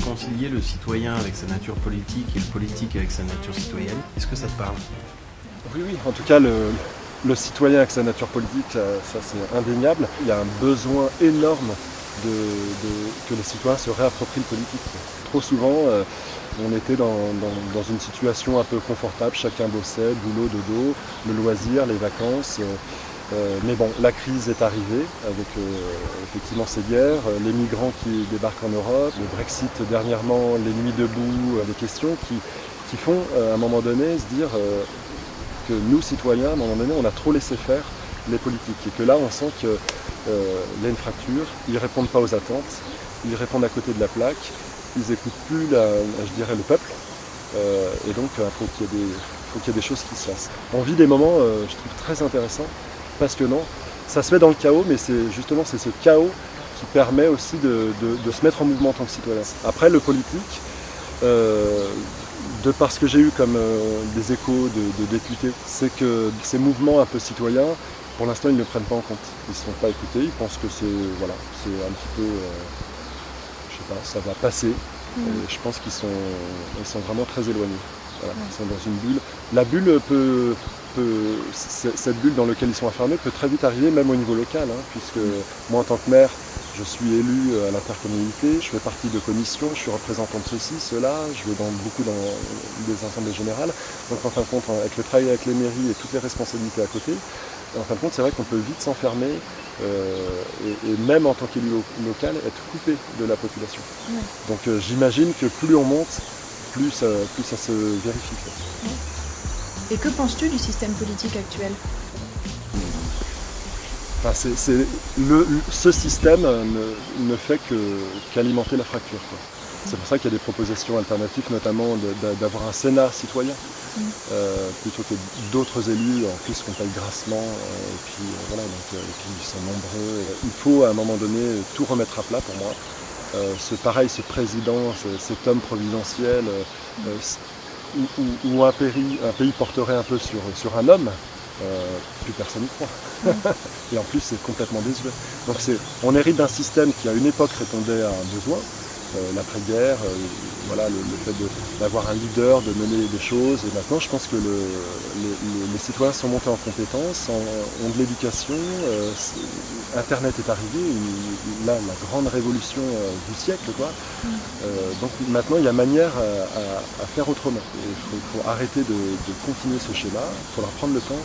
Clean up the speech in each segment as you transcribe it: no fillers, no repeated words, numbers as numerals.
concilier le citoyen avec sa nature politique et le politique avec sa nature citoyenne. Est-ce que ça te parle? Oui, oui, en tout cas le citoyen avec sa nature politique, ça c'est indéniable. Il y a un besoin énorme que les citoyens se réapproprient le politique. Trop souvent, on était dans une situation un peu confortable, chacun bossait, boulot, dodo, le loisir, les vacances. Mais bon, la crise est arrivée avec effectivement ces guerres, les migrants qui débarquent en Europe, le Brexit dernièrement, les nuits debout, des questions qui font à un moment donné se dire que nous, citoyens, à un moment donné, on a trop laissé faire les politiques. Et que là, on sent qu'il y a une fracture, ils ne répondent pas aux attentes, ils répondent à côté de la plaque, ils n'écoutent plus, je dirais, le peuple. Et donc, il faut qu'il y ait des choses qui se fassent. On vit des moments, je trouve, très intéressants, passionnants. Ça se fait dans le chaos, mais c'est justement ce chaos qui permet aussi de se mettre en mouvement en tant que citoyen. Après, le politique, de par ce que j'ai eu comme des échos de députés, c'est que ces mouvements un peu citoyens, pour l'instant, ils ne le prennent pas en compte. Ils ne se font pas écouter, ils pensent que c'est un petit peu, je sais pas, ça va passer. Et je pense qu'ils sont vraiment très éloignés. Voilà, ils sont dans une bulle. La bulle cette bulle dans laquelle ils sont enfermés peut très vite arriver même au niveau local, puisque moi en tant que maire, je suis élu à l'intercommunalité, je fais partie de commissions, je suis représentant de ceci, cela, je vais beaucoup dans des assemblées générales. Donc en fin de compte, avec le travail avec les mairies et toutes les responsabilités à côté, en fin de compte, c'est vrai qu'on peut vite s'enfermer et même en tant qu'élu local, être coupé de la population. Ouais. Donc j'imagine que plus on monte, plus ça se vérifie. Ouais. Et que penses-tu du système politique actuel ? Enfin, ce système ne fait qu'alimenter la fracture, quoi. C'est pour ça qu'il y a des propositions alternatives, notamment d'avoir un Sénat citoyen, plutôt que d'autres élus, en plus qu'on paye grassement, et puis voilà, et puis ils sont nombreux. Il faut à un moment donné tout remettre à plat pour moi. Ce président, cet homme providentiel, où un pays porterait un peu sur un homme, plus personne n'y croit. Et en plus, c'est complètement désuet. Donc on hérite d'un système qui à une époque répondait à un besoin, l'après-guerre, voilà, le fait d'avoir un leader, de mener des choses. Et maintenant, je pense que les citoyens sont montés en compétences, ont de l'éducation. Internet est arrivé, là, la grande révolution du siècle, quoi. Donc maintenant, il y a manière à faire autrement. Il faut arrêter de continuer ce schéma. Il faudra prendre le temps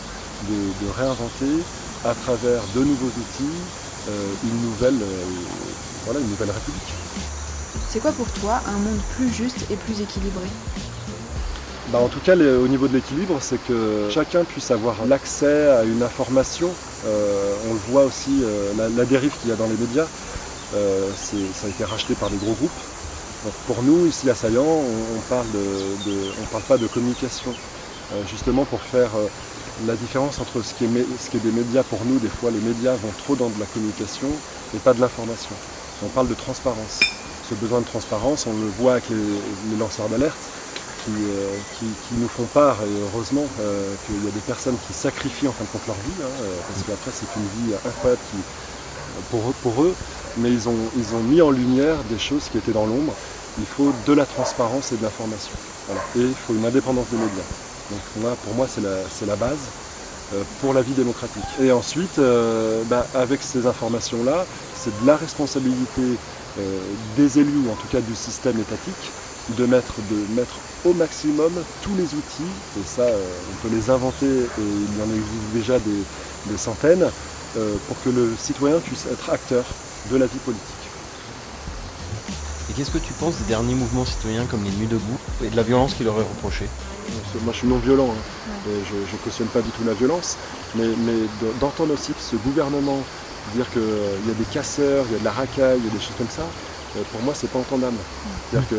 de réinventer à travers de nouveaux outils une nouvelle république. C'est quoi pour toi un monde plus juste et plus équilibré ? En tout cas, au niveau de l'équilibre, c'est que chacun puisse avoir l'accès à une information. On le voit aussi, la dérive qu'il y a dans les médias, ça a été racheté par des gros groupes. Donc pour nous, ici à Saillant, on parle pas de communication, justement pour faire la différence entre ce qui est des médias. Pour nous, des fois, les médias vont trop dans de la communication et pas de l'information. On parle de transparence. Ce besoin de transparence, on le voit avec les lanceurs d'alerte qui nous font part, et heureusement qu'il y a des personnes qui sacrifient en fin de compte leur vie, parce qu'après c'est une vie incroyable pour eux, mais ils ont mis en lumière des choses qui étaient dans l'ombre. Il faut de la transparence et de l'information. Voilà. Et il faut une indépendance des médias. Donc pour moi c'est la base pour la vie démocratique. Et ensuite, avec ces informations-là, c'est de la responsabilité des élus, ou en tout cas du système étatique, de mettre au maximum tous les outils, et ça on peut les inventer, et il y en existe déjà des centaines, pour que le citoyen puisse être acteur de la vie politique. Et qu'est-ce que tu penses des derniers mouvements citoyens comme les Nuits debout et de la violence qui leur est reprochée ? Moi je suis non violent, et je ne cautionne pas du tout la violence, mais d'entendre aussi ce gouvernement dire qu'il y a des casseurs, il y a de la racaille, il y a des choses comme ça, pour moi c'est pas entendable. C'est-à-dire que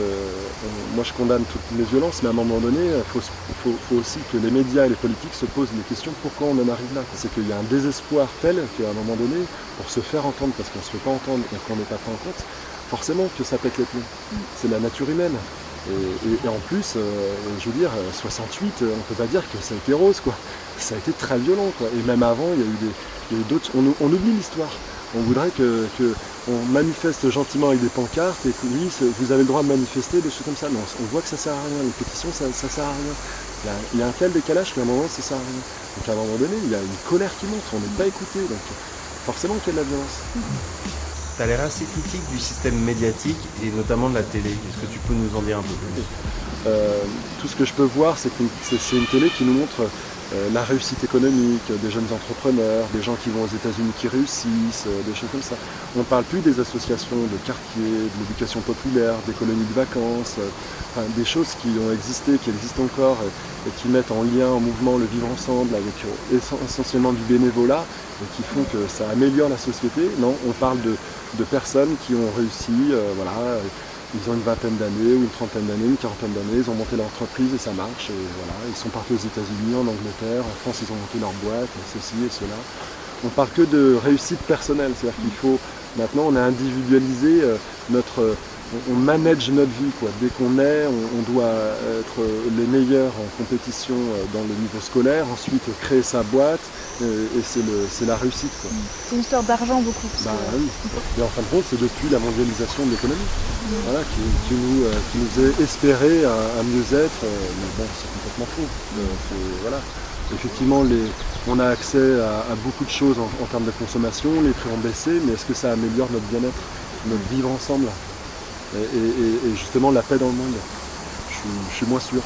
moi je condamne toutes les violences, mais à un moment donné, il faut aussi que les médias et les politiques se posent les questions pourquoi on en arrive là. C'est qu'il y a un désespoir tel qu'à un moment donné, pour se faire entendre, parce qu'on ne se fait pas entendre et qu'on n'est pas pris en compte, forcément que ça pète les plombs. C'est la nature humaine. Et en plus, je veux dire, 68, on ne peut pas dire que ça a été rose, quoi. Ça a été très violent, quoi. Et même avant, il y a eu d'autres. On oublie l'histoire. On voudrait que on manifeste gentiment avec des pancartes et que oui, vous avez le droit de manifester, des choses comme ça. Non, on voit que ça sert à rien, les pétitions, ça sert à rien. Il y a un tel décalage qu'à un moment, ça sert à rien. Donc à un moment donné, il y a une colère qui monte, on n'est pas écouté, donc forcément qu'il y a de la violence. Tu as l'air assez critique du système médiatique et notamment de la télé. Est-ce que tu peux nous en dire un peu plus? Tout ce que je peux voir, c'est une télé qui nous montre la réussite économique, des jeunes entrepreneurs, des gens qui vont aux États-Unis qui réussissent, des choses comme ça. On ne parle plus des associations de quartier, de l'éducation populaire, des colonies de vacances, enfin, des choses qui ont existé, qui existent encore et qui mettent en lien, en mouvement le vivre ensemble avec essentiellement du bénévolat et qui font que ça améliore la société. Non, on parle de personnes qui ont réussi, voilà. Ils ont une vingtaine d'années, ou une trentaine d'années, une quarantaine d'années, ils ont monté leur entreprise et ça marche. Et voilà, ils sont partis aux États-Unis, en Angleterre, en France ils ont monté leur boîte, ceci et cela. On parle que de réussite personnelle, c'est-à-dire qu'il faut, maintenant on a individualisé on manage notre vie, quoi. Dès qu'on est, on doit être les meilleurs en compétition dans le niveau scolaire, ensuite créer sa boîte, et c'est la réussite, quoi. C'est une histoire d'argent beaucoup. Oui. Et en fin de compte, c'est depuis la mondialisation de l'économie, voilà, qui nous est espéré un mieux-être, mais bon, c'est complètement faux. Voilà. Effectivement, on a accès à beaucoup de choses en termes de consommation, les prix ont baissé, mais est-ce que ça améliore notre bien-être, notre vivre ensemble et justement la paix dans le monde? Je suis moins sûr.